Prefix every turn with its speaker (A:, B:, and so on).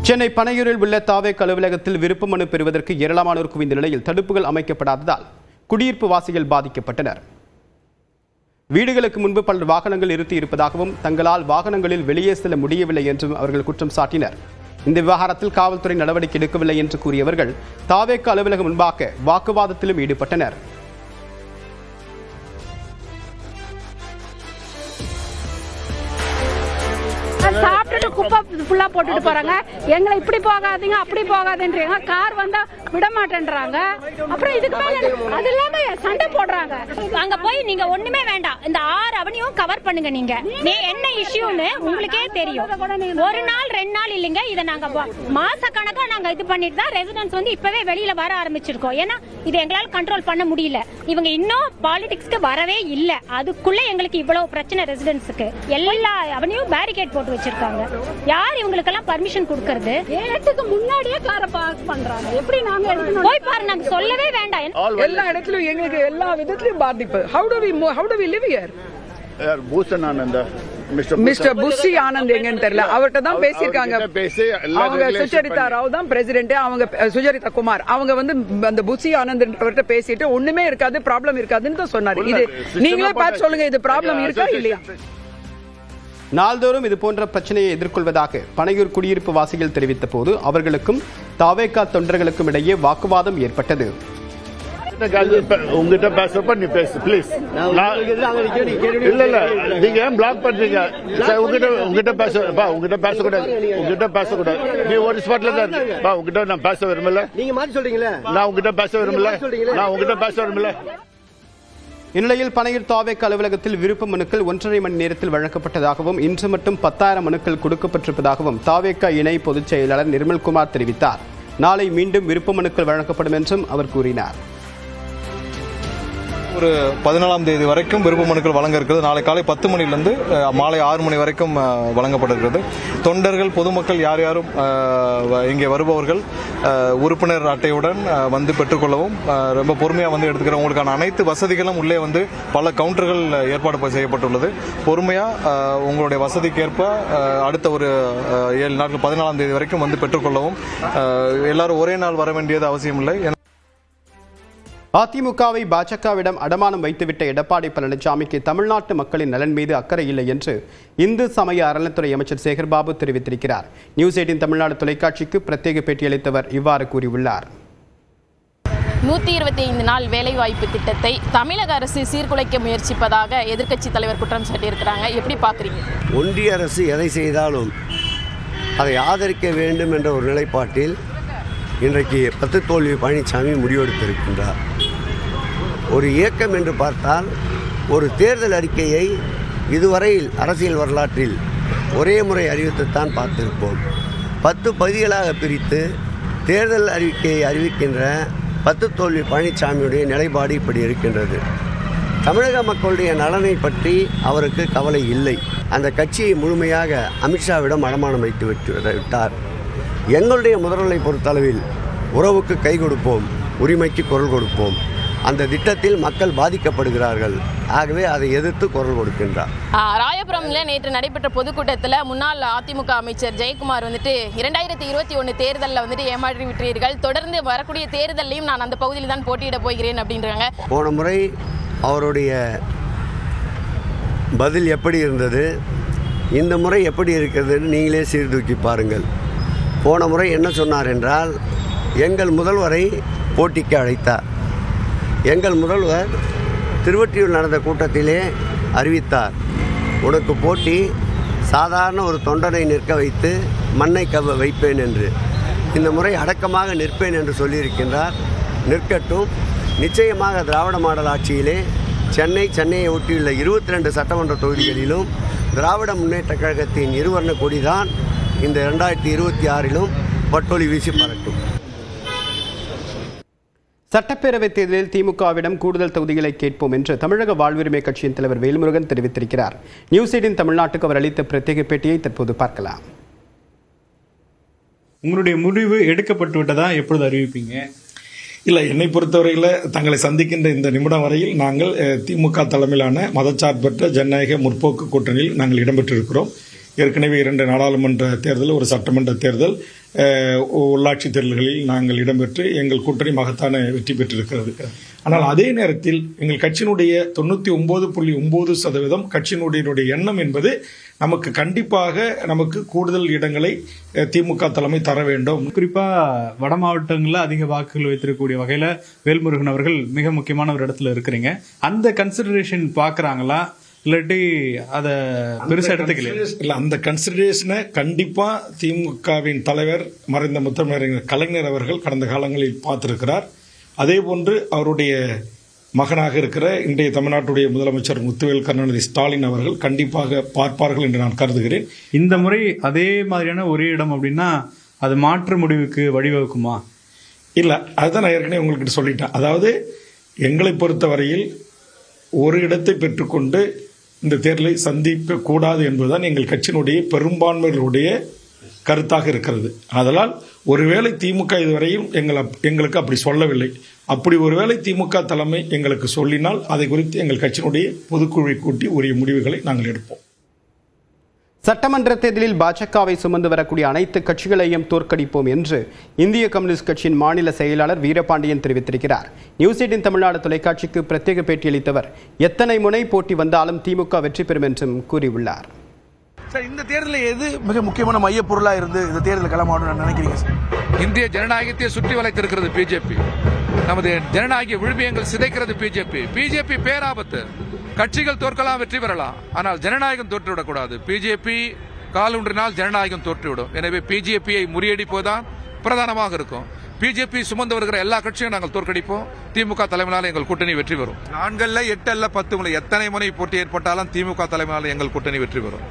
A: சென்னை பனையூரில் உள்ள தாவேக் அலுவலகத்தில் விருப்ப மனு பெறுவதற்கு ஏராளமானோர் குவிந்த நிலையில் தடுப்புகள் அமைக்கப்படாததால் குடியிருப்பு வாசிகள் பாதிக்கப்பட்டனர். வீடுகளுக்கு முன்பு பலர் வாகனங்கள் நிறுத்தி இருப்பதாகவும் தங்களால் வாகனங்களில் வெளியே செல்ல முடியவில்லை என்றும் அவர்கள் குற்றம் சாட்டினர். இந்த விவகாரத்தில் காவல்துறை நடவடிக்கை எடுக்கவில்லை என்று கூறியவர்கள் தாவேக் அலுவலகம் முன்பாக வாக்குவாதத்திலும் ஈடுபட்டனர்.
B: சாப்பிட்டுட்டு குப்பை ஃபுல்லா போட்டுட்டு போறாங்க. எங்களை இப்படி போகாதீங்க அப்படி போகாதுன்றாங்க. கார் வந்தா விட மாட்டேன்றாங்க. அப்புறம் இதுக்கு மேல அது இல்லாம சண்டை போடுறாங்க.
C: அங்க போய் நீங்க ஒண்ணுமே வேண்டாம், இந்த 6 அவனியும் கவர் பண்ணுங்க. நீங்க என்ன இஷ்யூன்னு உங்களுக்கே தெரியும். ஒரு நாள் 2 நாள் இல்லைங்க, இதை நாங்க மாச கணக்கா நாங்க இது பண்ணிட்டு தான் ரெசிடென்ட்ஸ் வந்து இப்பவே வெளியில வர ஆரம்பிச்சிருக்கோம். ஏன்னா இது எங்களால கண்ட்ரோல் பண்ண முடியல. இவங்க இன்னும் பாலிடிக்ஸ்க்கு வரவே இல்ல, அதுக்குள்ள எங்களுக்கு இவ்வளவு பிரச்சனை. ரெசிடென்ட்ஸுக்கு எல்லா அவனையும் பேரிகேட் போட்டு வச்சிருக்காங்க. யார் இவங்களுக்கெல்லாம் பர்மிஷன் கொடுக்கறது?
B: 7க்கு முன்னாடியே காரை பார்க் பண்றாங்க. எப்படி நாங்க
C: போய் பாரு, நாங்க சொல்லவே வேண்டாம்.
D: எல்லா இடத்துலயும் எங்களுக்கு எல்லா விதத்திலயும் பாதிப்பு. How do we live here? Mister Bussy Anand எங்கன்னு தெரியல, அவர்கிட்ட தான் பேசியிருக்காங்க. அவங்க சுஜரிதா ராவ் தான் பிரசிடென்ட், அவங்க சுஜரிதா குமார், அவங்க வந்து அந்த புஷி ஆனந்த் பேசிட்டு ஒண்ணுமே இருக்காது, ப்ராப்ளம் இருக்காதுன்னு தான் சொன்னாரு. இது நீங்களே பார்த்து சொல்லுங்க, இது ப்ராப்ளம் இருக்கா இல்லையா?
A: நாள்தோறும் இது போன்ற பிரச்சனையை எதிர்கொள்வதாக பனையூர் குடியிருப்பு வாசிகள் தெரிவித்த போது அவர்களுக்கும் தாவேகா தொண்டர்களுக்கும் இடையே வாக்குவாதம் ஏற்பட்டது.
E: உங்ககிட்ட பேசுறப்ப நீ பேசு ப்ளீஸ். இல்ல இல்ல, நீங்க ஏன் பிளாக் பண்றீங்க? உங்ககிட்ட பேசக்கூடாது. நீ ஒரு ஸ்பாட்ல தான் உங்ககிட்ட நான் பேச விரும்பல.
F: நீங்க மாத்தி சொல்றீங்களா?
E: நான் உங்ககிட்ட பேச விரும்பல.
A: இந்நிலையில் பனையூர் தாவேக் அலுவலகத்தில் விருப்ப மனுக்கள் 1.5 மணி நேரத்தில் வழங்கப்பட்டதாகவும் இன்று மட்டும் 10,000 மனுக்கள் கொடுக்கப்பட்டிருப்பதாகவும் தாவேகா இணை பொதுச் செயலாளர் நிர்மல்குமார் தெரிவித்தார். நாளை மீண்டும் விருப்ப மனுக்கள் வழங்கப்படும் என்றும் அவர் கூறினார்.
G: ஒரு 14ஆம் தேதி வரைக்கும் விருப்ப மனுக்கள் வழங்க இருக்கிறது. நாளை காலை 10 மணிலிருந்து மாலை 6 மணி வரைக்கும் வழங்கப்பட இருக்கிறது. தொண்டர்கள் பொதுமக்கள் யார் யாரும் இங்கே வருபவர்கள் உறுப்பினர் அட்டையுடன் வந்து பெற்றுக்கொள்ளவும், ரொம்ப பொறுமையாக வந்து எடுத்துக்கிற உங்களுக்கான அனைத்து வசதிகளும் உள்ளே வந்து பல கவுண்டர்கள் ஏற்பாடு செய்யப்பட்டுள்ளது. பொறுமையாக உங்களுடைய வசதிக்கேற்ப அடுத்த ஒரு 7 நாட்கள் 14ஆம் தேதி வரைக்கும் வந்து பெற்றுக்கொள்ளவும். எல்லாரும் ஒரே நாள் வர வேண்டியது அவசியம் இல்லை.
A: அதிமுகவை பாஜகவிடம் அடமானம் வைத்துவிட்ட எடப்பாடி பழனிசாமிக்கு தமிழ்நாட்டு மக்களின் நலன் மீது அக்கறை இல்லை என்று இந்து சமய அறநிலைத்துறை அமைச்சர் சேகர்பாபு தெரிவித்திருக்கிறார். நியூஸ் 18 தமிழ்நாடு தொலைக்காட்சிக்கு பிரத்யேக பேட்டியளித்தவர் இவ்வாறு கூறியுள்ளார்.
H: 125 நாள் வேலைவாய்ப்பு திட்டத்தை தமிழக அரசு சீர்குலைக்க முயற்சிப்பதாக எதிர்க்கட்சி தலைவர் குற்றம் சாட்டியிருக்கிறாங்க. எப்படி பார்க்குறீங்க?
F: ஒன்றிய அரசு எதை செய்தாலும் அதை ஆதரிக்க வேண்டும் என்ற ஒரு நிலைப்பாட்டில் இன்றைக்கு 10 தோல்வி பழனிசாமி முடிவெடுத்திருக்கின்றார். ஒரு இயக்கம் என்று பார்த்தால் ஒரு தேர்தல் அறிக்கையை இதுவரையில் அரசியல் வரலாற்றில் ஒரே முறை அறிவித்துத்தான் பார்த்திருப்போம். 10 பகுதிகளாக பிரித்து தேர்தல் அறிக்கையை அறிவிக்கின்ற 10 தோல்வி பழனிசாமியுடைய நிலைப்பாடு இப்படி இருக்கின்றது. தமிழக மக்களுடைய நலனை பற்றி அவருக்கு கவலை இல்லை. அந்த கட்சியை முழுமையாக அமித்ஷாவிடம் அடமானம் வைத்து விட்டார். எங்களுடைய முதல்வரை பொறுத்தளவில் உறவுக்கு கை கொடுப்போம், உரிமைக்கு குரல் கொடுப்போம். அந்த திட்டத்தில் மக்கள் பாதிக்கப்படுகிறார்கள். ஆகவே அதை எதிர்த்து குரல் கொடுக்கின்றார்.
H: ராயபுரம்ல நேற்று நடைபெற்ற பொதுக்கூட்டத்தில் முன்னாள் அதிமுக அமைச்சர் ஜெயக்குமார் வந்துட்டு 2021 தேர்தலில் வந்துட்டு ஏமாற்றி விட்டீர்கள், தொடர்ந்து வரக்கூடிய தேர்தலையும் நான் அந்த பகுதியில் தான் போட்டியிட போகிறேன் அப்படின்றாங்க.
F: போன முறை அவருடைய பதில் எப்படி இருந்தது, இந்த முறை எப்படி இருக்கிறதுன்னு நீங்களே சீர்தூக்கி பாருங்கள். போன முறை என்ன சொன்னார் என்றால், எங்கள் முதல்வரை போட்டிக்கு அழைத்தார். எங்கள் முதல்வர் திருவொற்றியூர் நடந்த கூட்டத்திலே அறிவித்தார், உனக்கு போட்டி சாதாரண ஒரு தொண்டனை நிற்க வைத்து மண்ணை வைப்பேன் என்று. இந்த முறை அடக்கமாக நிற்பேன் என்று சொல்லியிருக்கின்றார். நிற்கட்டும். நிச்சயமாக திராவிட மாடல் ஆட்சியிலே சென்னையை ஒட்டியுள்ள 22 சட்டமன்ற தொகுதிகளிலும் திராவிட முன்னேற்ற கழகத்தின் இருவர்ண கொடிதான் இந்த 2026லும் பட்டொலி வீசி பறக்கும்.
A: சட்டப்பேரவைத் தேர்தலில் திமுகவிடம் கூடுதல் தொகுதிகளை கேட்போம் என்று தமிழக வாழ்வுரிமை கட்சியின் தலைவர் வேல்முருகன் தெரிவித்திருக்கிறார். நியூஸ் 18 தமிழ்நாட்டுக்கு அவர் அளித்த பிரத்யேக பேட்டியை தற்போது பார்க்கலாம்.
I: உங்களுடைய முடிவு எடுக்கப்பட்டு விட்டதா? எப்பொழுது அறிவிப்பீங்க?
J: இல்லை, என்னை பொறுத்தவரையில் தங்களை சந்திக்கின்ற இந்த நிமிடம் வரையில் நாங்கள் திமுக தலைமையிலான மதச்சார்பற்ற ஜனநாயக முற்போக்கு கூட்டணியில் நாங்கள் இடம்பெற்றிருக்கிறோம். ஏற்கனவே 2 நாடாளுமன்ற தேர்தல், ஒரு சட்டமன்ற தேர்தல், உள்ளாட்சி தேர்தல்களில் நாங்கள் இடம்பெற்று எங்கள் கூட்டணி மகத்தான வெற்றி பெற்றிருக்கிறது. ஆனால் அதே நேரத்தில் எங்கள் கட்சியினுடைய 99.9% கட்சியினுடைய எண்ணம் என்பது நமக்கு கண்டிப்பாக நமக்கு கூடுதல் இடங்களை திமுக தலைமை தர வேண்டும்.
I: குறிப்பா வட மாவட்டங்களில் அதிக வாக்குகள் வைத்திருக்கக்கூடிய வகையில வேல்முருகன் அவர்கள் மிக முக்கியமான ஒரு இடத்துல இருக்கிறீங்க. அந்த கன்சிடரேஷன் பாக்குறாங்களா, இல்லாட்டி அதை பெருசா எடுத்துக்கல?
J: இல்ல, அந்த கன்சிடரேஷனை கண்டிப்பா திமுகவின் தலைவர் மறைந்த முத்தமிழறிஞர் கலைஞர் அவர்கள் கடந்த காலங்களில் பார்த்திருக்கிறார். அதே போன்று அவருடைய மகனாக இருக்கிற இன்றைய தமிழ்நாட்டுடைய முதலமைச்சர் முத்துவேல் கருணாநிதி ஸ்டாலின் அவர்கள் கண்டிப்பாக பார்ப்பார்கள் என்று நான் கருதுகிறேன்.
I: இந்த முறை அதே மாதிரியான ஒரே இடம் அப்படின்னா அது மாற்று முடிவுக்கு வழிவகுக்குமா?
J: இல்ல, அதுதான் நான் ஏற்கனவே உங்களுக்கு சொல்லிட்டேன். அதாவது எங்களை பொறுத்தவரையில் ஒரு இடத்தை பெற்றுக்கொண்டு இந்த தேர்தலை சந்திக்க கூடாது என்பதுதான் எங்கள் கட்சியினுடைய பெரும்பான்மையினுடைய கருத்தாக இருக்கிறது. அதனால் ஒருவேளை திமுக இதுவரையும் எங்களுக்கு அப்படி சொல்லவில்லை. அப்படி ஒருவேளை திமுக தலைமை எங்களுக்கு சொல்லினால் அதை குறித்து எங்கள் கட்சியினுடைய பொதுக்குழுவை கூட்டி உரிய முடிவுகளை நாங்கள் எடுப்போம்.
A: சட்டமன்ற தேர்தலில் பாஜகவை சுமந்து வரக்கூடிய அனைத்து கட்சிகளையும் தோற்கடிப்போம் என்று இந்திய கம்யூனிஸ்ட் கட்சியின் மாநில செயலாளர் வீரபாண்டியன் தெரிவித்திருக்கிறார். நியூஸ் 18 தமிழ்நாடு தொலைக்காட்சிக்கு பிரத்யேக பேட்டியளித்தவர் எத்தனை முனை போட்டி வந்தாலும் திமுக வெற்றி பெறும் என்றும் கூறியுள்ளார்.
K: சார், இந்த தேர்தலில் எது மிக முக்கியமான மையப்பொருளா இருந்து இந்த தேர்தல் களமாடும் நினைக்கிறீங்க சார்?
L: இந்திய ஜனநாயகத்தை சுற்றி வளைத்திருக்கிறது பிஜேபி. நமது ஜனநாயக விழுமியங்கள் சிதைக்கிறது பிஜேபி. பிஜேபி பேராபத்து. கட்சிகள் தோற்கலாம், வெற்றி பெறலாம், ஆனால் ஜனநாயகம் தோற்றுவிடக்கூடாது. பிஜேபி காலூன்றினால் ஜனநாயகம் தோற்றுவிடும். எனவே பிஜேபியை முறியடிப்பதுதான் பிரதானமாக இருக்கும். பிஜேபி சுமந்து வருகிற எல்லா கட்சியும் நாங்கள் தோற்கடிப்போம். திமுக தலைமையிலான எங்கள் கூட்டணி வெற்றி பெறும். 4 அல்ல 8 அல்ல 10 முறை எத்தனை முறை போட்டி ஏற்பட்டாலும் திமுக தலைமையிலான எங்கள் கூட்டணி வெற்றி பெறும்.